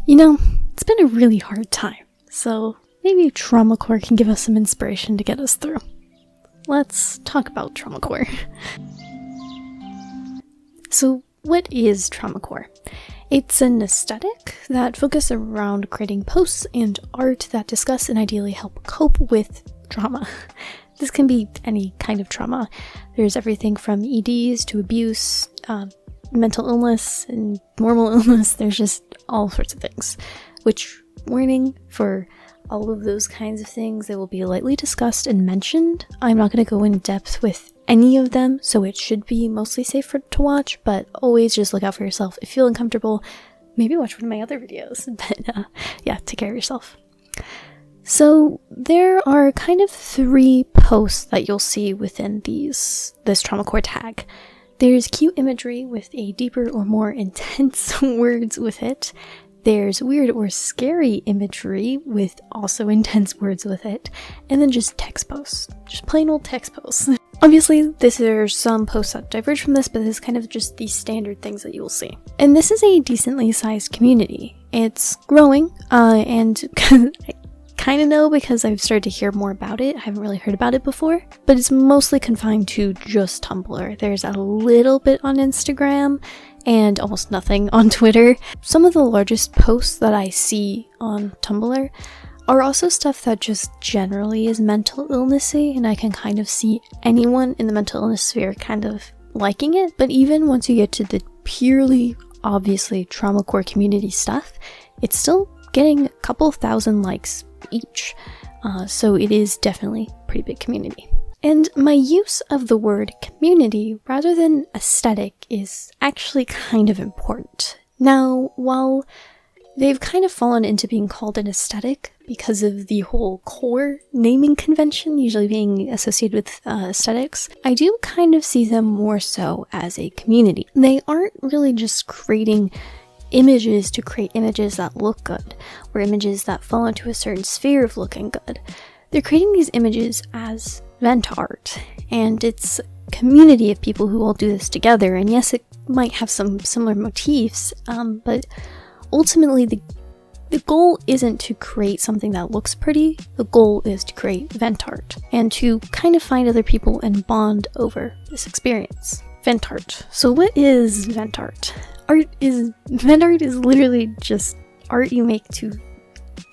You know, it's been a really hard time, so maybe Traumacore can give us some inspiration to get us through. Let's talk about Traumacore. So, what is Traumacore? It's an aesthetic that focuses around creating posts and art that discuss and ideally help cope with trauma. This can be any kind of trauma. There's everything from EDs to abuse, mental illness and normal illness. There's just all sorts of things. Which, warning for all of those kinds of things, they will be lightly discussed and mentioned. I'm not going to go in depth with any of them, so it should be mostly safe to watch, but always just look out for yourself. If you feel uncomfortable, maybe watch one of my other videos. But yeah, take care of yourself. So there are kind of 3 posts that you'll see within this Traumacore tag. There's cute imagery with a deeper or more intense words with it. There's weird or scary imagery with also intense words with it. And then just text posts. Just plain old text posts. Obviously, there are some posts that diverge from this, but this is kind of just the standard things that you will see. And this is a decently sized community. It's growing, and I kind of know because I've started to hear more about it. I haven't really heard about it before, but it's mostly confined to just Tumblr. There's a little bit on Instagram and almost nothing on Twitter. Some of the largest posts that I see on Tumblr are also stuff that just generally is mental illnessy, and I can kind of see anyone in the mental illness sphere kind of liking it. But even once you get to the purely, obviously, Traumacore community stuff, it's still getting a couple thousand likes each, so it is definitely a pretty big community. And my use of the word community rather than aesthetic is actually kind of important. Now, while they've kind of fallen into being called an aesthetic because of the whole core naming convention usually being associated with aesthetics, I do kind of see them more so as a community. They aren't really just creating images to create images that look good, or images that fall into a certain sphere of looking good. They're creating these images as vent art, and it's a community of people who all do this together, and yes, it might have some similar motifs, but ultimately the goal isn't to create something that looks pretty. The goal is to create vent art, and to kind of find other people and bond over this experience. Vent art. So what is vent art? Vent art is literally just art you make to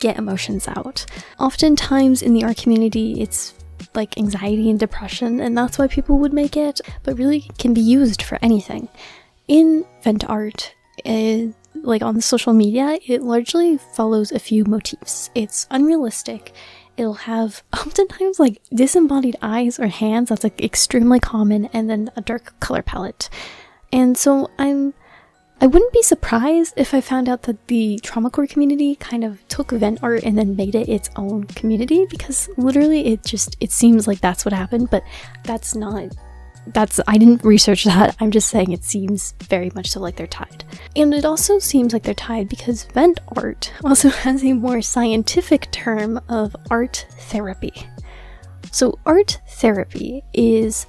get emotions out. Oftentimes in the art community, it's like anxiety and depression, and that's why people would make it, but really can be used for anything. In vent art, like on the social media, it largely follows a few motifs. It's unrealistic. It'll have oftentimes like disembodied eyes or hands, that's like extremely common, and then a dark color palette. And so I wouldn't be surprised if I found out that the Traumacore community kind of took vent art and then made it its own community, because literally it seems like that's what happened, but I didn't research that. I'm just saying it seems very much so like they're tied. And it also seems like they're tied because vent art also has a more scientific term of art therapy. So art therapy is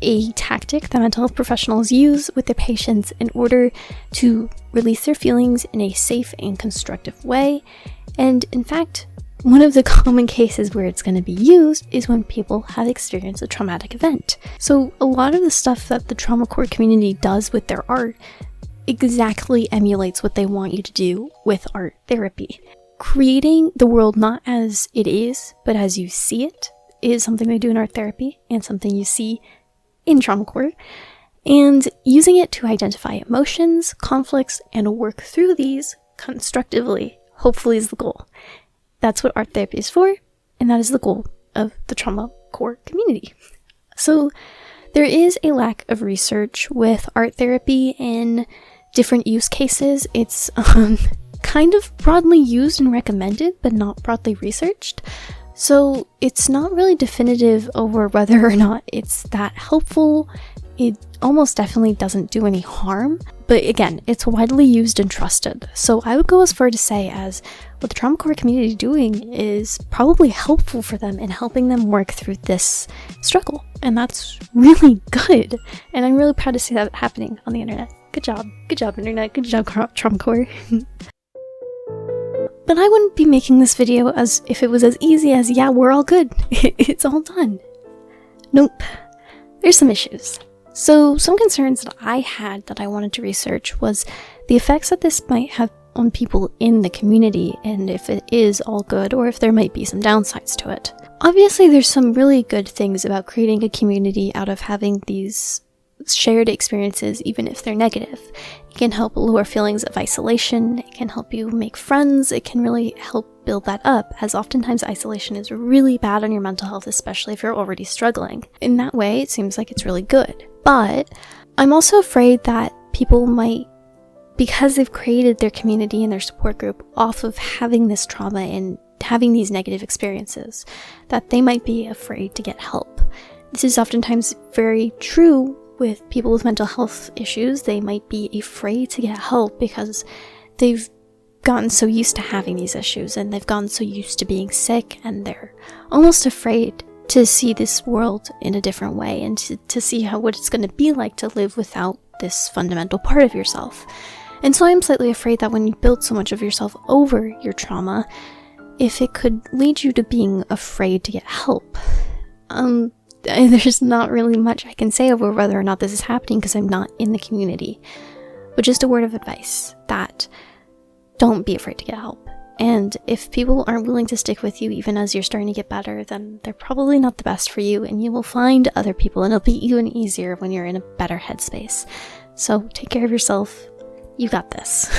a tactic that mental health professionals use with their patients in order to release their feelings in a safe and constructive way. And in fact, one of the common cases where it's going to be used is when people have experienced a traumatic event. So a lot of the stuff that the Traumacore community does with their art exactly emulates what they want you to do with art therapy. Creating the world not as it is, but as you see it, is something they do in art therapy, and something you see in Traumacore, and using it to identify emotions, conflicts, and work through these constructively, hopefully, is the goal. That's what art therapy is for, and that is the goal of the Traumacore community. So there is a lack of research with art therapy in different use cases. It's kind of broadly used and recommended, but not broadly researched. So it's not really definitive over whether or not it's that helpful. It almost definitely doesn't do any harm, but again, it's widely used and trusted. So I would go as far to say as what the Traumacore community is doing is probably helpful for them in helping them work through this struggle. And that's really good. And I'm really proud to see that happening on the internet. Good job, internet. Good job, Traumacore. But I wouldn't be making this video as if it was as easy as, yeah, we're all good. It's all done. Nope. There's some issues. So some concerns that I had that I wanted to research was the effects that this might have on people in the community, and if it is all good or if there might be some downsides to it. Obviously, there's some really good things about creating a community out of having these shared experiences, even if they're negative. It can help lower feelings of isolation, it can help you make friends, it can really help build that up, as oftentimes isolation is really bad on your mental health, especially if you're already struggling. In that way, it seems like it's really good. But I'm also afraid that people might, because they've created their community and their support group off of having this trauma and having these negative experiences, that they might be afraid to get help. This is oftentimes very true with people with mental health issues. They might be afraid to get help because they've gotten so used to having these issues and they've gotten so used to being sick, and they're almost afraid to see this world in a different way and to see what it's going to be like to live without this fundamental part of yourself. And so I'm slightly afraid that when you build so much of yourself over your trauma, if it could lead you to being afraid to get help. There's not really much I can say over whether or not this is happening because I'm not in the community. But just a word of advice that don't be afraid to get help. And if people aren't willing to stick with you even as you're starting to get better, then they're probably not the best for you, and you will find other people, and it'll be even easier when you're in a better headspace. So take care of yourself. You got this.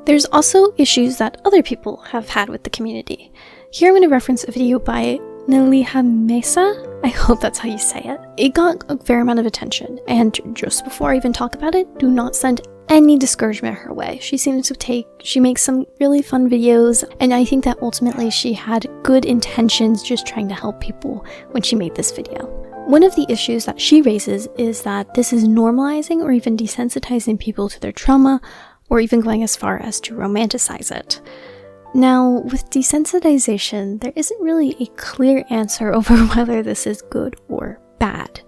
There's also issues that other people have had with the community. Here I'm going to reference a video by Naliha Mesa. I hope that's how you say it. It got a fair amount of attention, and just before I even talk about it, do not send any discouragement her way. She makes some really fun videos, and I think that ultimately she had good intentions just trying to help people when she made this video. One of the issues that she raises is that this is normalizing or even desensitizing people to their trauma, or even going as far as to romanticize it. Now, with desensitization, there isn't really a clear answer over whether this is good or bad.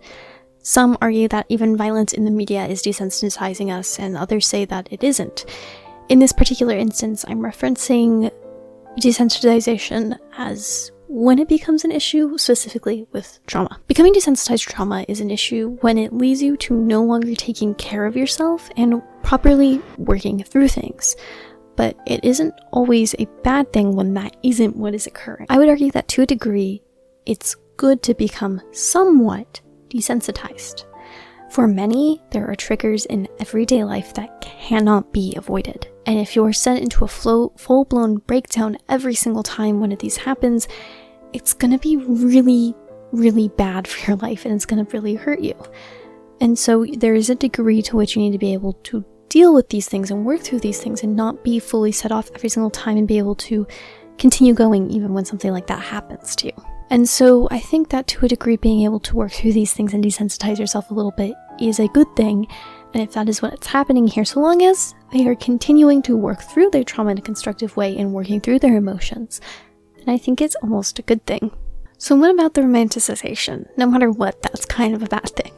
Some argue that even violence in the media is desensitizing us, and others say that it isn't. In this particular instance, I'm referencing desensitization as when it becomes an issue, specifically with trauma. Becoming desensitized to trauma is an issue when it leads you to no longer taking care of yourself and properly working through things. But it isn't always a bad thing when that isn't what is occurring. I would argue that to a degree, it's good to become somewhat desensitized. For many, there are triggers in everyday life that cannot be avoided. And if you're sent into a full-blown breakdown every single time one of these happens, it's gonna be really, really bad for your life, and it's gonna really hurt you. And so there is a degree to which you need to be able to deal with these things and work through these things and not be fully set off every single time, and be able to continue going even when something like that happens to you. And so I think that to a degree, being able to work through these things and desensitize yourself a little bit is a good thing. And if that is what's happening here, so long as they are continuing to work through their trauma in a constructive way and working through their emotions, then I think it's almost a good thing. So what about the romanticization? No matter what, that's kind of a bad thing.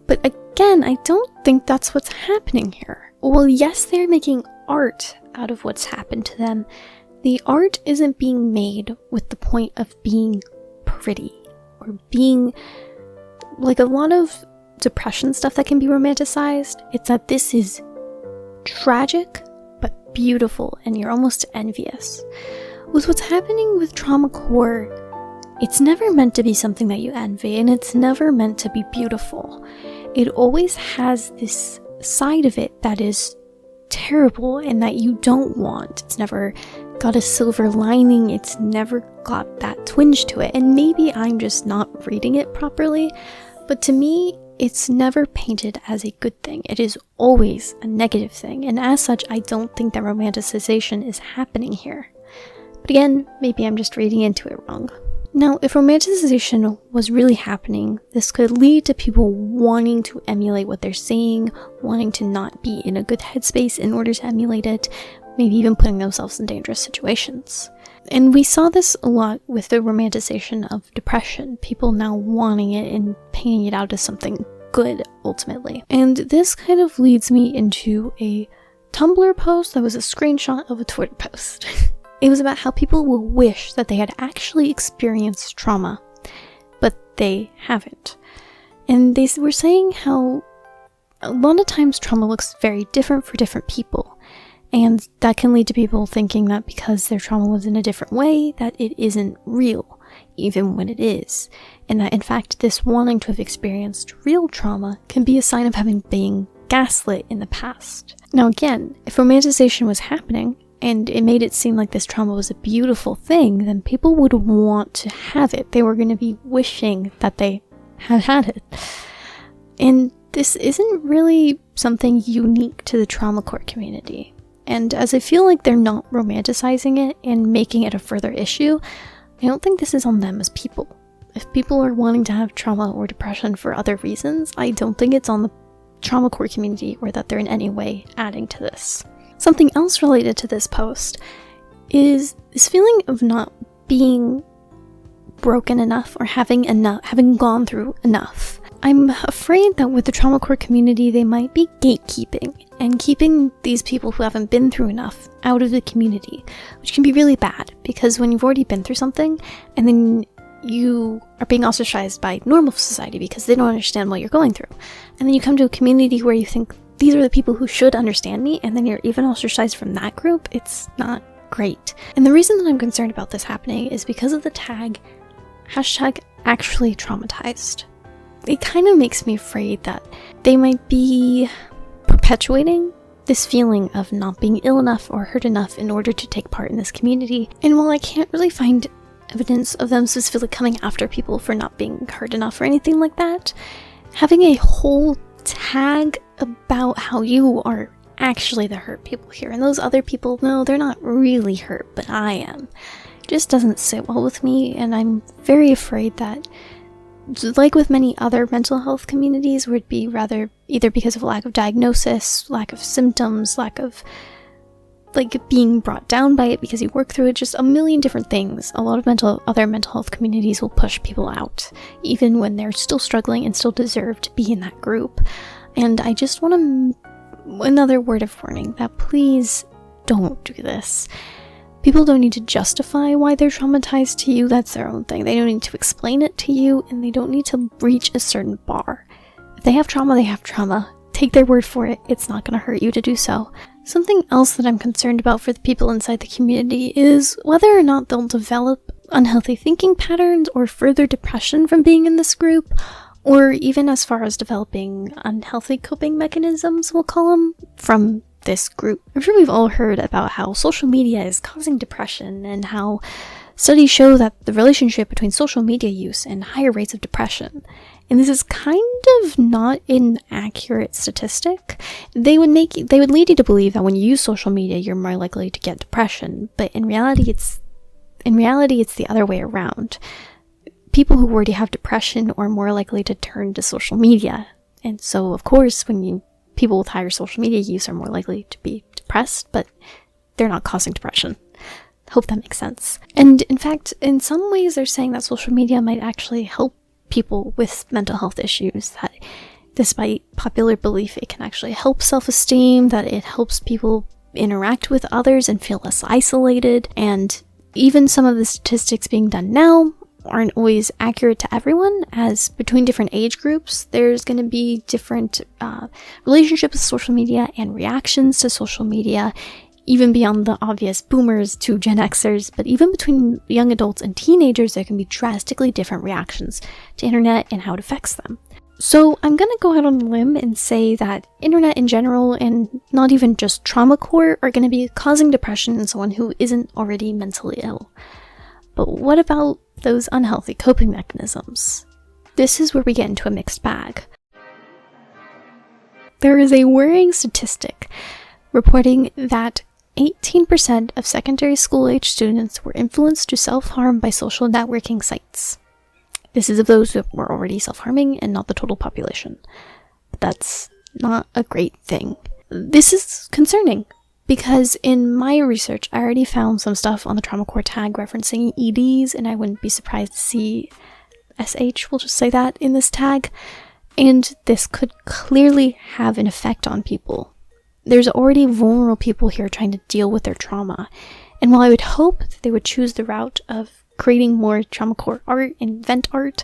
But again, I don't think that's what's happening here. Well, yes, they're making art out of what's happened to them. The art isn't being made with the point of being pretty or being like a lot of depression stuff that can be romanticized. It's that this is tragic but beautiful, and you're almost envious. With what's happening with Traumacore, it's never meant to be something that you envy, and it's never meant to be beautiful. It always has this side of it that is terrible and that you don't want. It's never got a silver lining, it's never got that twinge to it. And maybe I'm just not reading it properly, but to me, it's never painted as a good thing. It is always a negative thing, and as such, I don't think that romanticization is happening here. But again, maybe I'm just reading into it wrong. Now, if romanticization was really happening, this could lead to people wanting to emulate what they're seeing, wanting to not be in a good headspace in order to emulate it, maybe even putting themselves in dangerous situations. And we saw this a lot with the romanticization of depression, people now wanting it and painting it out as something good, ultimately. And this kind of leads me into a Tumblr post that was a screenshot of a Twitter post. It was about how people will wish that they had actually experienced trauma, but they haven't. And they were saying how a lot of times trauma looks very different for different people. And that can lead to people thinking that because their trauma was in a different way, that it isn't real, even when it is. And that in fact, this wanting to have experienced real trauma can be a sign of having been gaslit in the past. Now again, if romanticization was happening, and it made it seem like this trauma was a beautiful thing, then people would want to have it. They were going to be wishing that they had it. And this isn't really something unique to the Traumacore community. And as I feel like they're not romanticizing it and making it a further issue, I don't think this is on them as people. If people are wanting to have trauma or depression for other reasons, I don't think it's on the Traumacore community or that they're in any way adding to this. Something else related to this post is this feeling of not being broken enough or having gone through enough. I'm afraid that with the Traumacore community, they might be gatekeeping and keeping these people who haven't been through enough out of the community, which can be really bad because when you've already been through something and then you are being ostracized by normal society because they don't understand what you're going through, and then you come to a community where you think these are the people who should understand me, and then you're even ostracized from that group, it's not great. And the reason that I'm concerned about this happening is because of the tag #actually traumatized. It kind of makes me afraid that they might be perpetuating this feeling of not being ill enough or hurt enough in order to take part in this community. And while I can't really find evidence of them specifically coming after people for not being hurt enough or anything like that, having a whole tag about how you are actually the hurt people here and those other people, no, they're not really hurt, but I am, just doesn't sit well with me. And I'm very afraid that, like with many other mental health communities, where it'd be rather either because of lack of diagnosis, lack of symptoms, lack of like being brought down by it because you work through it, just a million different things. A lot of other mental health communities will push people out, even when they're still struggling and still deserve to be in that group. And I just want to, another word of warning, that please don't do this. People don't need to justify why they're traumatized to you, that's their own thing. They don't need to explain it to you, and they don't need to reach a certain bar. If they have trauma, they have trauma. Take their word for it, it's not going to hurt you to do so. Something else that I'm concerned about for the people inside the community is whether or not they'll develop unhealthy thinking patterns or further depression from being in this group, or even as far as developing unhealthy coping mechanisms, we'll call them, from this group. I'm sure we've all heard about how social media is causing depression and how studies show that the relationship between social media use and higher rates of depression. And this is kind of not an accurate statistic. They would lead you to believe that when you use social media, you're more likely to get depression, but in reality it's the other way around. People who already have depression are more likely to turn to social media. And so, of course, people with higher social media use are more likely to be depressed, but they're not causing depression. Hope that makes sense. And in fact, in some ways, they're saying that social media might actually help people with mental health issues, that despite popular belief, it can actually help self-esteem, that it helps people interact with others and feel less isolated. And even some of the statistics being done now aren't always accurate to everyone, as between different age groups, there's going to be different relationships with social media and reactions to social media, even beyond the obvious boomers to Gen Xers, but even between young adults and teenagers, there can be drastically different reactions to internet and how it affects them. So I'm gonna go out on a limb and say that internet in general, and not even just Traumacore, are gonna be causing depression in someone who isn't already mentally ill. But what about those unhealthy coping mechanisms? This is where we get into a mixed bag. There is a worrying statistic reporting that 18% of secondary school-age students were influenced to self-harm by social networking sites. This is of those who were already self-harming and not the total population. But that's not a great thing. This is concerning because in my research, I already found some stuff on the Traumacore tag referencing EDs, and I wouldn't be surprised to see SH, we'll just say that, in this tag. And this could clearly have an effect on people. There's already vulnerable people here trying to deal with their trauma. And while I would hope that they would choose the route of creating more Traumacore art and vent art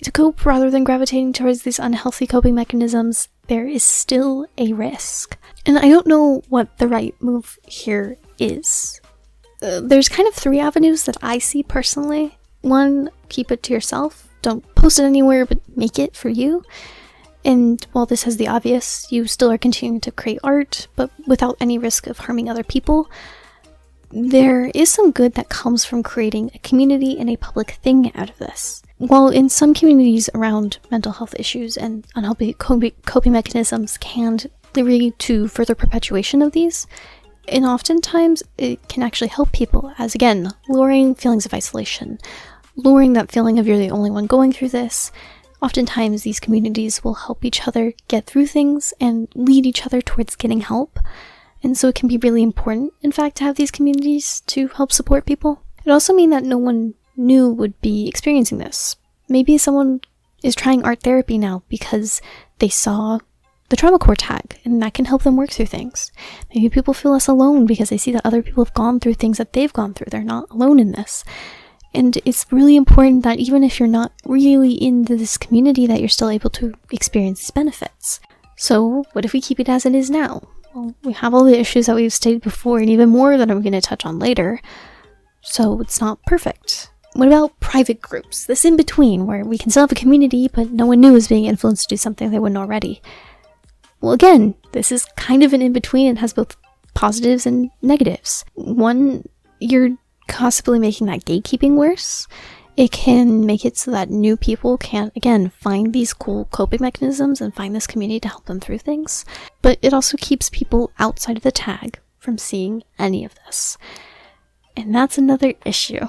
to cope rather than gravitating towards these unhealthy coping mechanisms, there is still a risk. And I don't know what the right move here is. There's kind of 3 avenues that I see personally. 1, keep it to yourself. Don't post it anywhere, but make it for you. And while this has the obvious, you still are continuing to create art, but without any risk of harming other people. There is some good that comes from creating a community and a public thing out of this. While in some communities around mental health issues and unhealthy coping mechanisms can lead to further perpetuation of these, and oftentimes it can actually help people as, again, lowering feelings of isolation, lowering that feeling of you're the only one going through this. Oftentimes these communities will help each other get through things and lead each other towards getting help. And so it can be really important, in fact, to have these communities to help support people. It also means that no one new would be experiencing this. Maybe someone is trying art therapy now because they saw the Traumacore tag, and that can help them work through things. Maybe people feel less alone because they see that other people have gone through things that they've gone through. They're not alone in this. And it's really important that even if you're not really in this community, that you're still able to experience these benefits. So what if we keep it as it is now? Well, we have all the issues that we've stated before, and even more that I'm going to touch on later. So it's not perfect. What about private groups? This in between, where we can still have a community, but no one new is being influenced to do something they wouldn't already. Well, again, this is kind of an in-between and has both positives and negatives. One, you're possibly making that gatekeeping worse. It can make it so that new people can't, again, find these cool coping mechanisms and find this community to help them through things. But it also keeps people outside of the tag from seeing any of this. And that's another issue.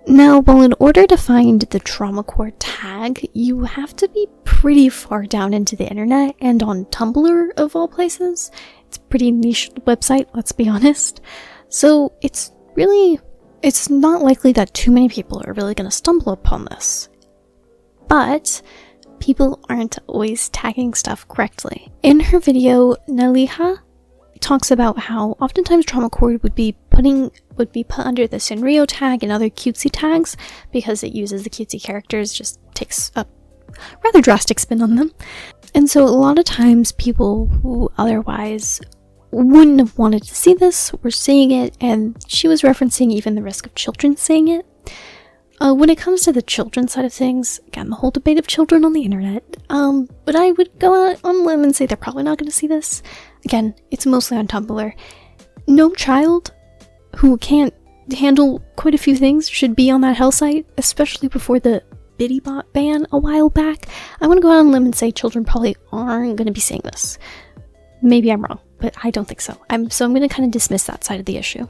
Now, well, in order to find the Traumacore tag, you have to be pretty far down into the internet and on Tumblr of all places. It's a pretty niche website, let's be honest. So it's not likely that too many people are really going to stumble upon this. But people aren't always tagging stuff correctly. In her video, Naliha talks about how oftentimes Traumacore would be put under the Sanrio tag and other cutesy tags because it uses the cutesy characters, just takes a rather drastic spin on them. And so a lot of times people who otherwise wouldn't have wanted to see this were seeing it, and she was referencing even the risk of children seeing it. When it comes to the children side of things, again, the whole debate of children on the internet, but I would go out on a limb and say they're probably not going to see this. Again, it's mostly on Tumblr. No child who can't handle quite a few things should be on that hell site, especially before the Bidybot ban a while back. I want to go out on a limb and say children probably aren't going to be seeing this. Maybe I'm wrong, but I don't think so. I'm going to kind of dismiss that side of the issue.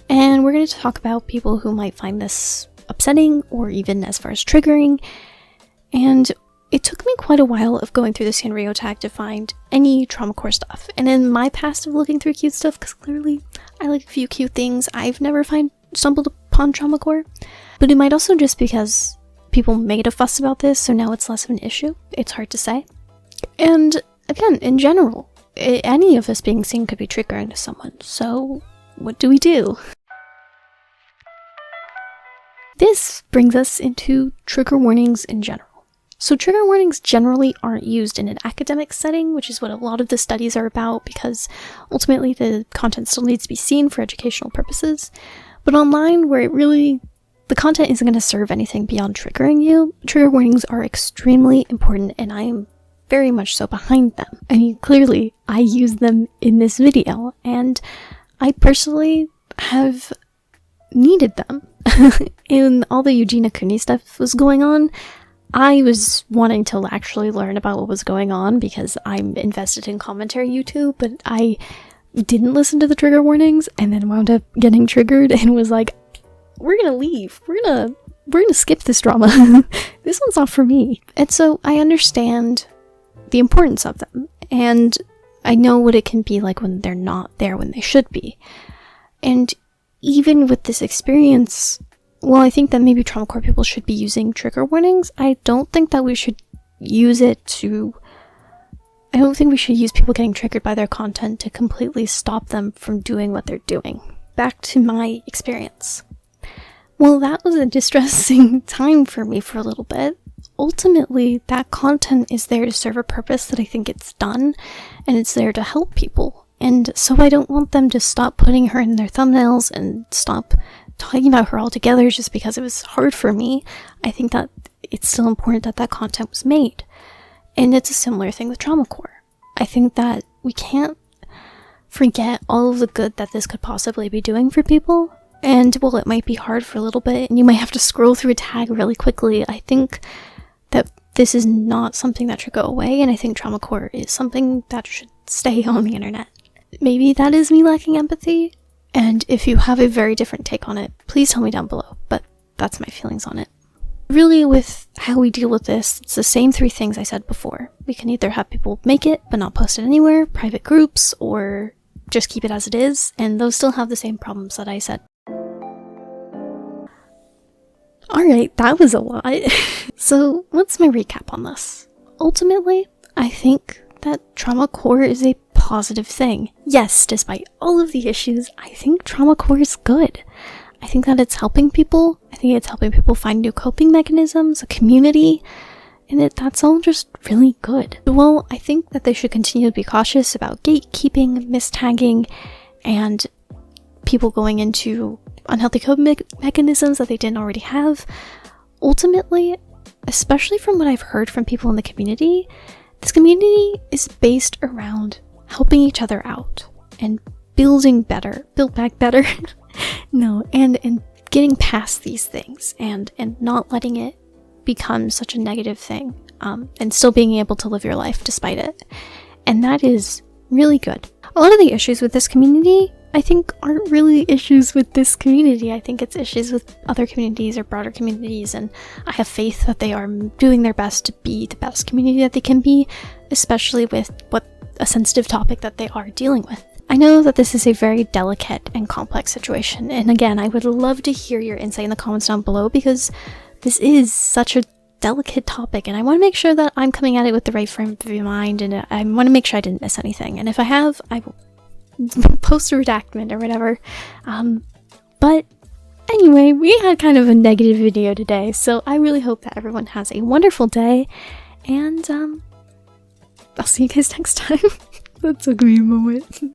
And we're going to talk about people who might find this upsetting or even as far as triggering. And it took me quite a while of going through the Sanrio tag to find any Traumacore stuff. And in my past of looking through cute stuff, because clearly I like a few cute things, I've never stumbled upon Traumacore. But it might also just because people made a fuss about this, so now it's less of an issue. It's hard to say. And again, in general, any of this being seen could be triggering to someone. So what do we do? This brings us into trigger warnings in general. So trigger warnings generally aren't used in an academic setting, which is what a lot of the studies are about, because ultimately the content still needs to be seen for educational purposes. But online, where the content isn't going to serve anything beyond triggering you, trigger warnings are extremely important, and I am very much so behind them. I mean, clearly, I use them in this video, and I personally have needed them. In all the Eugenia Cooney stuff was going on, I was wanting to actually learn about what was going on because I'm invested in commentary YouTube, but I didn't listen to the trigger warnings and then wound up getting triggered and was like, we're gonna leave. We're gonna skip this drama. This one's not for me. And so I understand the importance of them, and I know what it can be like when they're not there when they should be. And even with this experience, well, I think that maybe Traumacore people should be using trigger warnings. I don't think that we should use it to I don't think we should use people getting triggered by their content to completely stop them from doing what they're doing. Back to my experience. Well, that was a distressing time for me for a little bit. Ultimately, that content is there to serve a purpose that I think it's done, and it's there to help people. And so I don't want them to stop putting her in their thumbnails and stop talking about her altogether just because it was hard for me. I think that it's still important that that content was made. And it's a similar thing with Traumacore. I think that we can't forget all of the good that this could possibly be doing for people. And while it might be hard for a little bit, and you might have to scroll through a tag really quickly, I think that this is not something that should go away, and I think Traumacore is something that should stay on the internet. Maybe that is me lacking empathy, and if you have a very different take on it, please tell me down below, but that's my feelings on it. Really, with how we deal with this, it's the same 3 things I said before. We can either have people make it, but not post it anywhere, private groups, or just keep it as it is, and those still have the same problems that I said. Alright, that was a lot. So, what's my recap on this? Ultimately, I think that Traumacore is a positive thing. Yes, despite all of the issues, I think Traumacore is good. I think that it's helping people. I think it's helping people find new coping mechanisms, a community, and that's all just really good. Well, I think that they should continue to be cautious about gatekeeping, mistagging, and people going into unhealthy coping mechanisms that they didn't already have. Ultimately, especially from what I've heard from people in the community, this community is based around helping each other out and build back better. No, and getting past these things and not letting it become such a negative thing, and still being able to live your life despite it. And that is really good. A lot of the issues with this community, I think, aren't really issues with this community. I think it's issues with other communities or broader communities, and I have faith that they are doing their best to be the best community that they can be, especially with what a sensitive topic that they are dealing with. I know that this is a very delicate and complex situation, and again, I would love to hear your insight in the comments down below, because this is such a delicate topic, and I want to make sure that I'm coming at it with the right frame of mind, and I want to make sure I didn't miss anything, and if I have, I will post a redactment or whatever. But anyway, we had kind of a negative video today, so I really hope that everyone has a wonderful day, and I'll see you guys next time. That took me a moment.